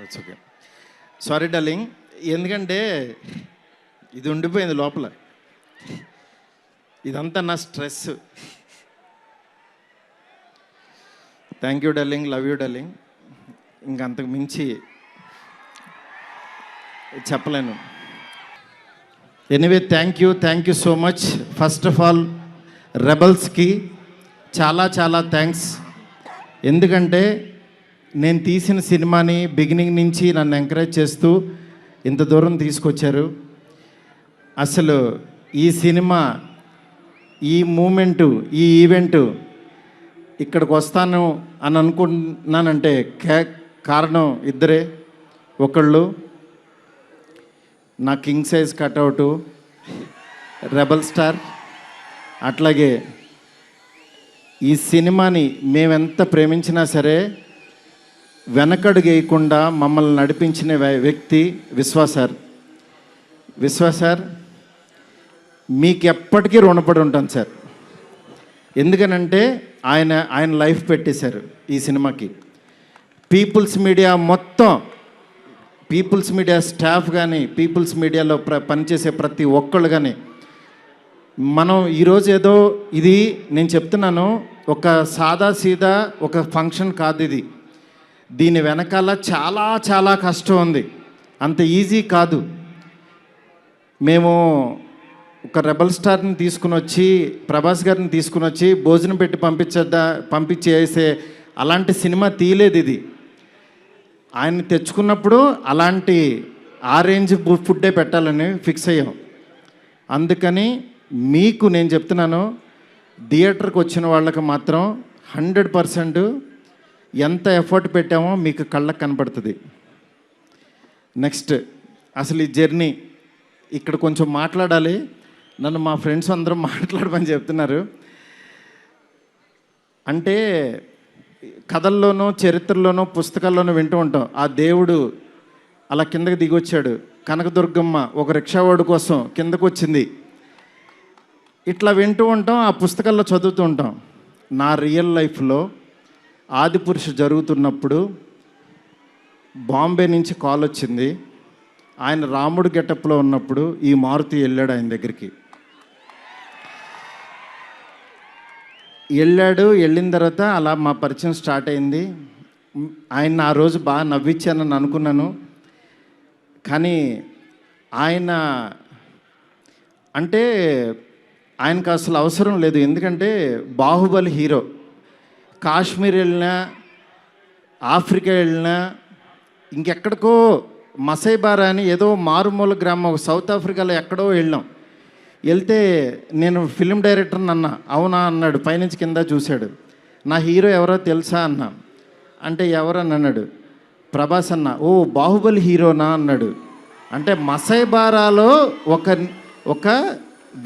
It's okay. Sorry darling, ఎందుకంటే ఇది ఉండిపోయింది లోపల. ఇదంతా నా stress. Thank you darling, love you darling. ఇంకంతకు మించి చెప్పలేను. Anyway thank you so much. First of all రెబల్స్కి చాలా చాలా థ్యాంక్స్. ఎందుకంటే నేను తీసిన సినిమాని బిగినింగ్ నుంచి నన్ను ఎంకరేజ్ చేస్తూ ఇంత దూరం తీసుకొచ్చారు. అసలు ఈ సినిమా, ఈ మూమెంటు, ఈ ఈవెంటు ఇక్కడికి వస్తాను అని అనుకున్నానంటే కారణం ఇద్దరే. ఒకళ్ళు నా కింగ్ సైజ్ కట్అవుటు రెబల్ స్టార్, అట్లాగే ఈ సినిమాని మేమెంత ప్రేమించినా సరే వెనకడుగు వేయకుండా మమ్మల్ని నడిపించిన వ్యక్తి విశ్వాసార్. విశ్వాసార్ మీకు ఎప్పటికీ రుణపడి ఉంటాను సార్. ఎందుకనంటే ఆయన లైఫ్ పెట్టేశారు ఈ సినిమాకి. పీపుల్స్ మీడియా మొత్తం, పీపుల్స్ మీడియా స్టాఫ్ కానీ, పీపుల్స్ మీడియాలో పనిచేసే ప్రతి ఒక్కళ్ళు కానీ, మనం ఈరోజు ఏదో ఇది నేను చెప్తున్నాను, ఒక సాదా సీదా ఒక ఫంక్షన్ కాదు ఇది. దీని వెనకాల చాలా చాలా కష్టం ఉంది, అంత ఈజీ కాదు. మేము ఒక రెబల్ స్టార్ని తీసుకుని వచ్చి, ప్రభాస్ గారిని తీసుకుని వచ్చి భోజనం పెట్టి పంపించేసే అలాంటి సినిమా తీయలేదు ఇది. ఆయన్ని తెచ్చుకున్నప్పుడు అలాంటి ఆ రేంజ్ ఫుడ్డే పెట్టాలని ఫిక్స్ అయ్యాం. అందుకని మీకు నేను చెప్తున్నాను, థియేటర్కి వచ్చిన వాళ్ళకి మాత్రం 100% ఎంత ఎఫర్ట్ పెట్టామో మీకు కళ్ళకు కనపడుతుంది. నెక్స్ట్ అసలు ఈ జర్నీ ఇక్కడ కొంచెం మాట్లాడాలి. నన్ను మా ఫ్రెండ్స్ అందరూ మాట్లాడమని చెప్తున్నారు. అంటే కథల్లోనూ, చరిత్రలోనూ, పుస్తకాల్లోనూ వింటూ ఉంటాం, ఆ దేవుడు అలా కిందకి దిగొచ్చాడు, కనకదుర్గమ్మ ఒక రిక్షావాడు కోసం కిందకు వచ్చింది, ఇట్లా వింటూ ఉంటాం, ఆ పుస్తకాల్లో చదువుతూ ఉంటాం. నా రియల్ లైఫ్లో ఆదిపురుష జరుగుతున్నప్పుడు బాంబే నుంచి కాల్ వచ్చింది. ఆయన రాముడు గెటప్లో ఉన్నప్పుడు ఈ మారుతి వెళ్ళాడు ఆయన దగ్గరికి. వెళ్ళిన తర్వాత అలా మా పరిచయం స్టార్ట్ అయింది. ఆయన ఆ రోజు బాగా నవ్వించానని అనుకున్నాను. కానీ ఆయన అంటే ఆయనకు అసలు అవసరం లేదు. ఎందుకంటే బాహుబలి హీరో. కాశ్మీర్ వెళ్ళినా, ఆఫ్రికా వెళ్ళినా, ఇంకెక్కడికో మసైబారా అని ఏదో మారుమూల గ్రామం సౌత్ ఆఫ్రికాలో ఎక్కడో వెళ్ళాం. వెళ్తే నేను ఫిల్మ్ డైరెక్టర్ని అన్నా. అవునా అన్నాడు, పైనుంచి కింద చూశాడు. నా హీరో ఎవరో తెలుసా అన్నా. అంటే ఎవరని అన్నాడు. ప్రభాస్ అన్న. ఓ బాహుబలి హీరోనా అన్నాడు. అంటే మసైబారాలో ఒక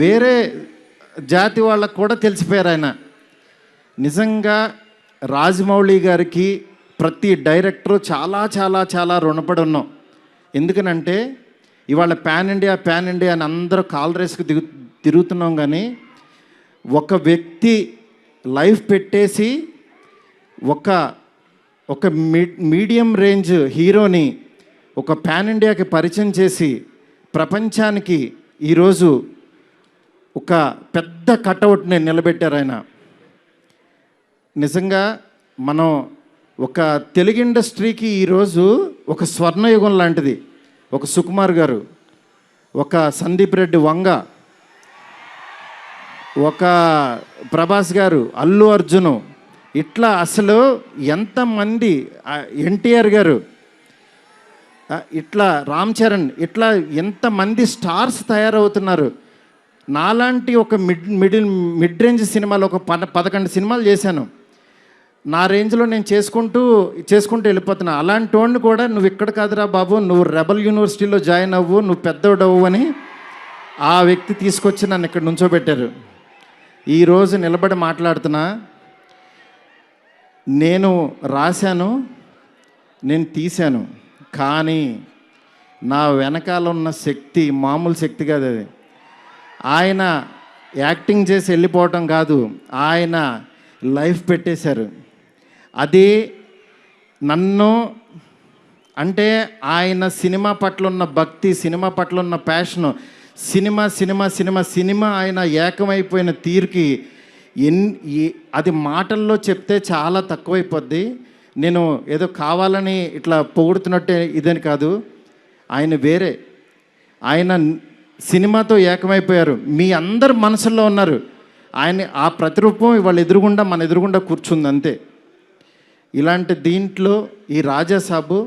వేరే జాతి వాళ్ళకు కూడా తెలిసిపోయారు ఆయన. నిజంగా రాజమౌళి గారికి ప్రతి డైరెక్టరు చాలా చాలా చాలా రుణపడి ఉన్నాం. ఎందుకనంటే ఇవాళ పాన్ ఇండియా అని అందరూ కాల్ రేస్కి తిరుగుతున్నాం. కానీ ఒక వ్యక్తి లైఫ్ పెట్టేసి ఒక మీడియం రేంజ్ హీరోని ఒక పాన్ ఇండియాకి పరిచయం చేసి ప్రపంచానికి ఈరోజు ఒక పెద్ద కటౌట్ని నిలబెట్టారు ఆయన. నిజంగా మనం ఒక తెలుగు ఇండస్ట్రీకి ఈరోజు ఒక స్వర్ణయుగం లాంటిది. ఒక సుకుమార్ గారు, ఒక సందీప్ రెడ్డి వంగ, ఒక ప్రభాస్ గారు, అల్లు అర్జును, ఇట్లా అసలు ఎంతమంది, ఎన్టీఆర్ గారు, ఇట్లా రామ్ చరణ్, ఇట్లా ఎంతమంది స్టార్స్ తయారవుతున్నారు. నాలాంటి ఒక మిడ్ రేంజ్ సినిమాలు ఒక 11 సినిమాలు చేశాను. నా రేంజ్లో నేను చేసుకుంటూ వెళ్ళిపోతున్నా. అలాంటి వాడిని కూడా నువ్వు ఇక్కడ కాదురా బాబు, నువ్వు రెబల్ యూనివర్సిటీలో జాయిన్ అవ్వు, నువ్వు పెద్దోడవు అని ఆ వ్యక్తి తీసుకొచ్చి నన్ను ఇక్కడ నుంచోబెట్టారు. ఈరోజు నిలబడి మాట్లాడుతున్నా. నేను రాశాను, నేను తీశాను, కానీ నా వెనకాల ఉన్న శక్తి మామూలు శక్తి కాదు. అది ఆయన యాక్టింగ్ చేసి వెళ్ళిపోవటం కాదు, ఆయన లైఫ్ పెట్టేశారు. అది నన్ను అంటే ఆయన సినిమా పట్ల ఉన్న భక్తి, సినిమా పట్ల ఉన్న passion, cinema cinema cinema cinema ఆయన ఏకమైపోయిన తీరుకి అది మాటల్లో చెప్తే చాలా తక్కువైపోద్ది. నేను ఏదో కావాలని ఇట్లా పొగుడుతున్నట్టే ఇదని కాదు, ఆయన వేరే, ఆయన సినిమాతో ఏకమైపోయారు. మీ అందరు మనసుల్లో ఉన్నారు. ఆయన ఆ ప్రతిరూపం ఇవాళ ఎదురుగుండా మన ఎదురుగుండా కూర్చుంది అంతే. ఇలాంటి దీంట్లో ఈ రాజాసాబు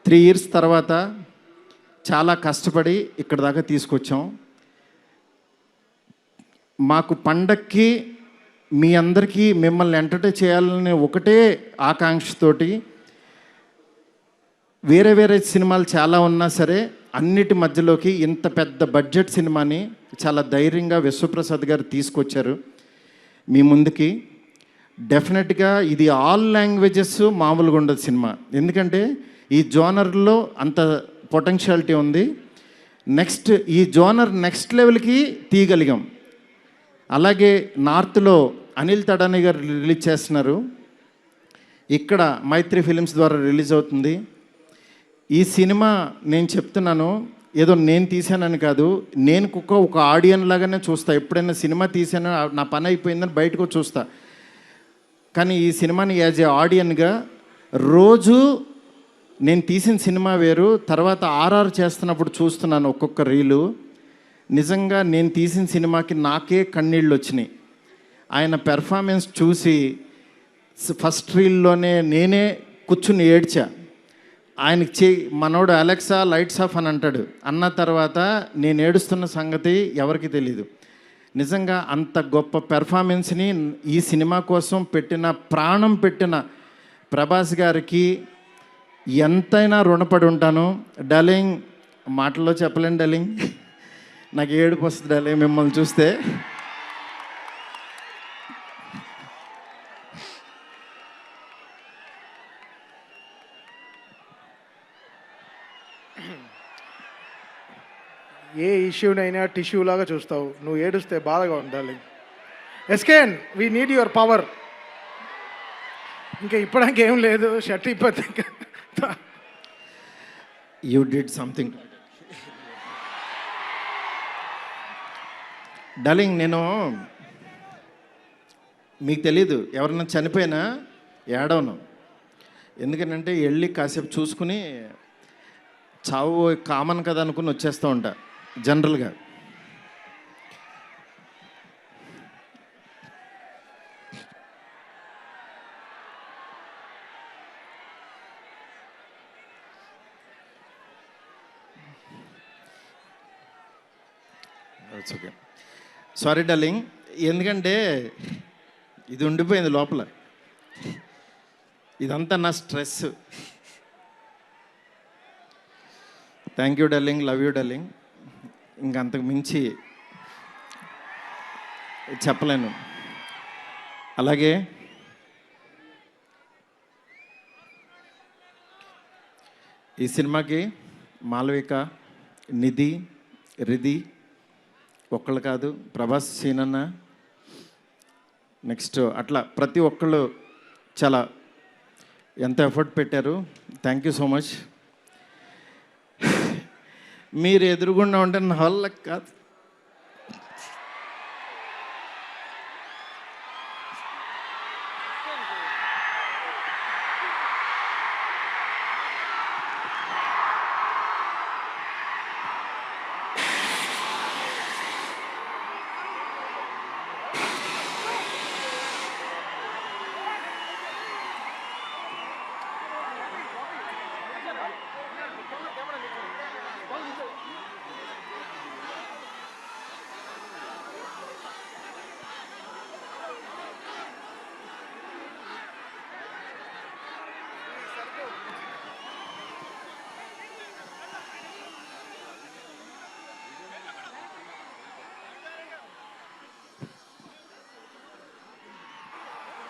3 years తర్వాత చాలా కష్టపడి ఇక్కడ దాకా తీసుకొచ్చాం. మాకు పండక్కి మీ అందరికీ మిమ్మల్ని ఎంటర్టైన్ చేయాలనే ఒకటే ఆకాంక్షతోటి వేరే వేరే సినిమాలు చాలా ఉన్నా సరే అన్నిటి మధ్యలోకి ఇంత పెద్ద బడ్జెట్ సినిమాని చాలా ధైర్యంగా విశ్వప్రసాద్ గారు తీసుకొచ్చారు మీ ముందుకి. డెఫినెట్గా ఇది ఆల్ లాంగ్వేజెస్ మామూలుగా ఉండదు సినిమా, ఎందుకంటే ఈ జోనర్లో అంత పొటెన్షియాలిటీ ఉంది. నెక్స్ట్ ఈ జోనర్ నెక్స్ట్ లెవెల్కి తీయగలిగాం. అలాగే నార్త్లో అనిల్ తడాని గారు రిలీజ్ చేస్తున్నారు, ఇక్కడ మైత్రి ఫిలిమ్స్ ద్వారా రిలీజ్ అవుతుంది. ఈ సినిమా నేను చెప్తున్నాను, ఏదో నేను తీసానని కాదు, నేను ఒక ఆడియన్ లాగానే చూస్తా. ఎప్పుడైనా సినిమా తీసానో నా పని అయిపోయిందని బయటకు చూస్తా. కానీ ఈ సినిమాని యాజ్ ఏ ఆడియన్గా రోజు నేను తీసిన సినిమా వేరు, తర్వాత ఆర్ఆర్ చేస్తున్నప్పుడు చూస్తున్నాను ఒక్కొక్క రీలు. నిజంగా నేను తీసిన సినిమాకి నాకే కన్నీళ్ళు వచ్చినాయి. ఆయన పెర్ఫార్మెన్స్ చూసి ఫస్ట్ రీల్లోనే నేనే కూర్చుని ఏడ్చా. ఆయనకి మనోడు అలెక్సా లైట్స్ ఆఫ్ అని అంటాడు, అన్న తర్వాత నేను ఏడుస్తున్న సంగతి ఎవరికి తెలీదు. నిజంగా అంత గొప్ప పెర్ఫార్మెన్స్ని ఈ సినిమా కోసం ప్రాణం పెట్టిన ప్రభాస్ గారికి ఎంతైనా రుణపడి ఉంటాను. డార్లింగ్, మాటల్లో చెప్పలేను డార్లింగ్, నాకు ఏడుపు వస్తుంది డార్లింగ్ మిమ్మల్ని చూస్తే. ఏ ఇష్యూనైనా టిష్యూ లాగా చూస్తావు, నువ్వు ఏడుస్తే బాధగా ఉండాలి. ఎస్కేన్, వీ నీడ్ యువర్ పవర్. ఇంకా ఇప్పడానికి ఏం లేదు, షర్ట్ ఇప్పటి యూ డిడ్ సంథింగ్. డార్లింగ్, నేను మీకు తెలీదు, ఎవరన్నా చనిపోయినా ఏడవను. ఎందుకంటే వెళ్ళి కాసేపు చూసుకుని చావు కామన్ కదా అనుకుని వచ్చేస్తూ ఉంటా జనరల్గా. ఓకే, సారీ డార్లింగ్, ఎందుకంటే ఇది ఉండిపోయింది లోపల, ఇదంతా నా stress. Thank you darling, love you darling. ఇంకంతకు మించి చెప్పలేను. అలాగే ఈ సినిమాకి మాలవిక, నిధి, రిధి ఒక్కళ్ళు కాదు, ప్రభాస్, సీనన్న, నెక్స్ట్ అట్లా ప్రతి ఒక్కళ్ళు చాలా ఎంత ఎఫర్ట్ పెట్టారు. Thank you so much. మీరు ఎదురుగుండా ఉంటే నా వల్ల కాదు.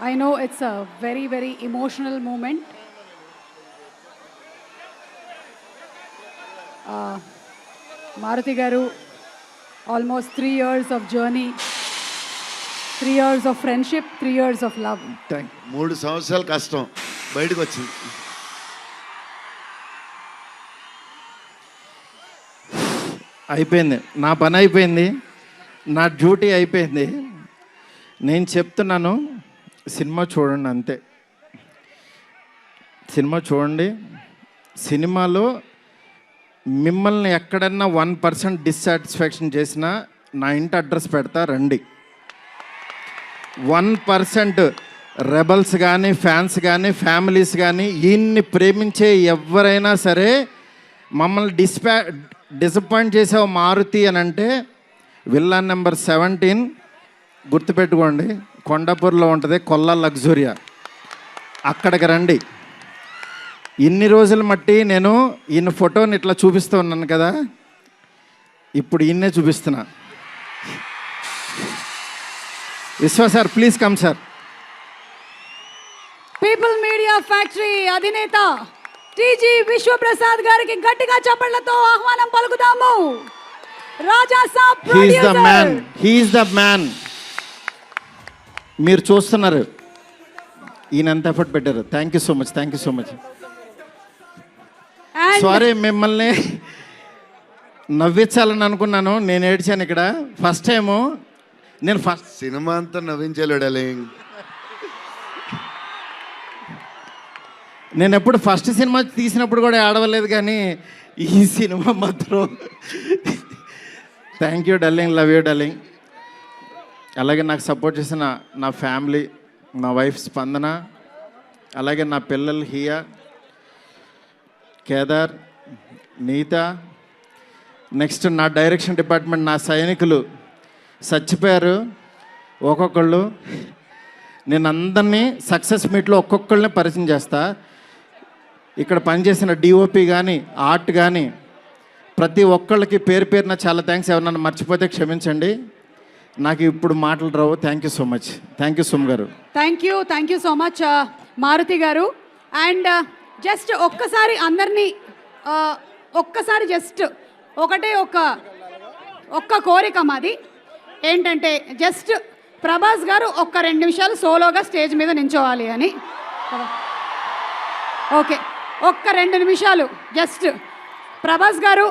I know it's a very, very emotional moment. Maruti Garu, almost 3 years of journey, 3 years of friendship, 3 years of love. 3 సంవత్సరాలు కష్టం బయటకు వచ్చింది. అయిపోయింది, నా పని అయిపోయింది, నా డ్యూటీ అయిపోయింది. నేను చెప్తున్నాను, సినిమా చూడండి అంతే. సినిమా చూడండి. సినిమాలో మిమ్మల్ని ఎక్కడన్నా 1% డిస్సాటిస్ఫాక్షన్ చేసినా నా ఇంటి అడ్రస్ పెడతా, రండి. 1% రెబల్స్ కానీ, ఫ్యాన్స్ కానీ, ఫ్యామిలీస్ కానీ, ఈయన్ని ప్రేమించే ఎవరైనా సరే మమ్మల్ని డిసప్పాయింట్ చేసావు మారుతి అని అంటే విల్లా నెంబర్ 17 గుర్తుపెట్టుకోండి, కొండాపూర్లో ఉంటుంది, కొల్లా లగ్జూరియా, అక్కడికి రండి. ఇన్ని రోజులు మట్టి నేను ఈయన ఫోటోని ఇట్లా చూపిస్తూ ఉన్నాను కదా, ఇప్పుడు ఈయన్నే చూపిస్తున్నా. Vishwa sir, please come sir. People media factory అధినేత టీజీ విశ్వప్రసాద్ గారికి గట్టిగా చప్పట్లతో ఆహ్వానం పలుకుతాము. Raja Saab he's the man, he's the man. మీరు చూస్తున్నారు ఈయన ఎంత ఎఫర్ట్ పెట్టారు. Thank you so much, thank you so much. Sorry, మిమ్మల్ని నవ్వించాలని అనుకున్నాను, నేను ఏడ్చాను ఇక్కడ. ఫస్ట్ టైము నేను సినిమా అంతా నవ్వించాలి డార్లింగ్. నేను ఎప్పుడు ఫస్ట్ సినిమా తీసినప్పుడు కూడా ఆడవలేదు, కానీ ఈ సినిమా మాత్రం thank you darling, love you darling. అలాగే నాకు సపోర్ట్ చేసిన నా ఫ్యామిలీ, నా వైఫ్ స్పందన, అలాగే నా పిల్లలు హియా, కేదార్, నీత, నెక్స్ట్ నా డైరెక్షన్ డిపార్ట్మెంట్, నా సైనికులు చచ్చిపోయారు ఒక్కొక్కళ్ళు. నేను అందరినీ సక్సెస్ మీట్లో ఒక్కొక్కళ్ళని పరిచయం చేస్తా. ఇక్కడ పనిచేసిన డిఓపి కానీ, ఆర్ట్ కానీ, ప్రతి ఒక్కళ్ళకి పేరు పేరున చాలా థ్యాంక్స్. ఎవరన్నా మర్చిపోతే క్షమించండి, నాకు ఇప్పుడు మాటలు రావు. Thank you so much. Thank you సుమ్ గారు. Thank you so much Maruthi గారు. అండ్ జస్ట్ ఒక్కసారి అందరినీ ఒక్కసారి జస్ట్ ఒకటే ఒక్క కోరిక మాది ఏంటంటే, జస్ట్ ప్రభాస్ గారు ఒక్క 2 నిమిషాలు సోలోగా స్టేజ్ మీద నించోవాలి అని. ఓకే, ఒక్క 2 నిమిషాలు జస్ట్ ప్రభాస్ గారు.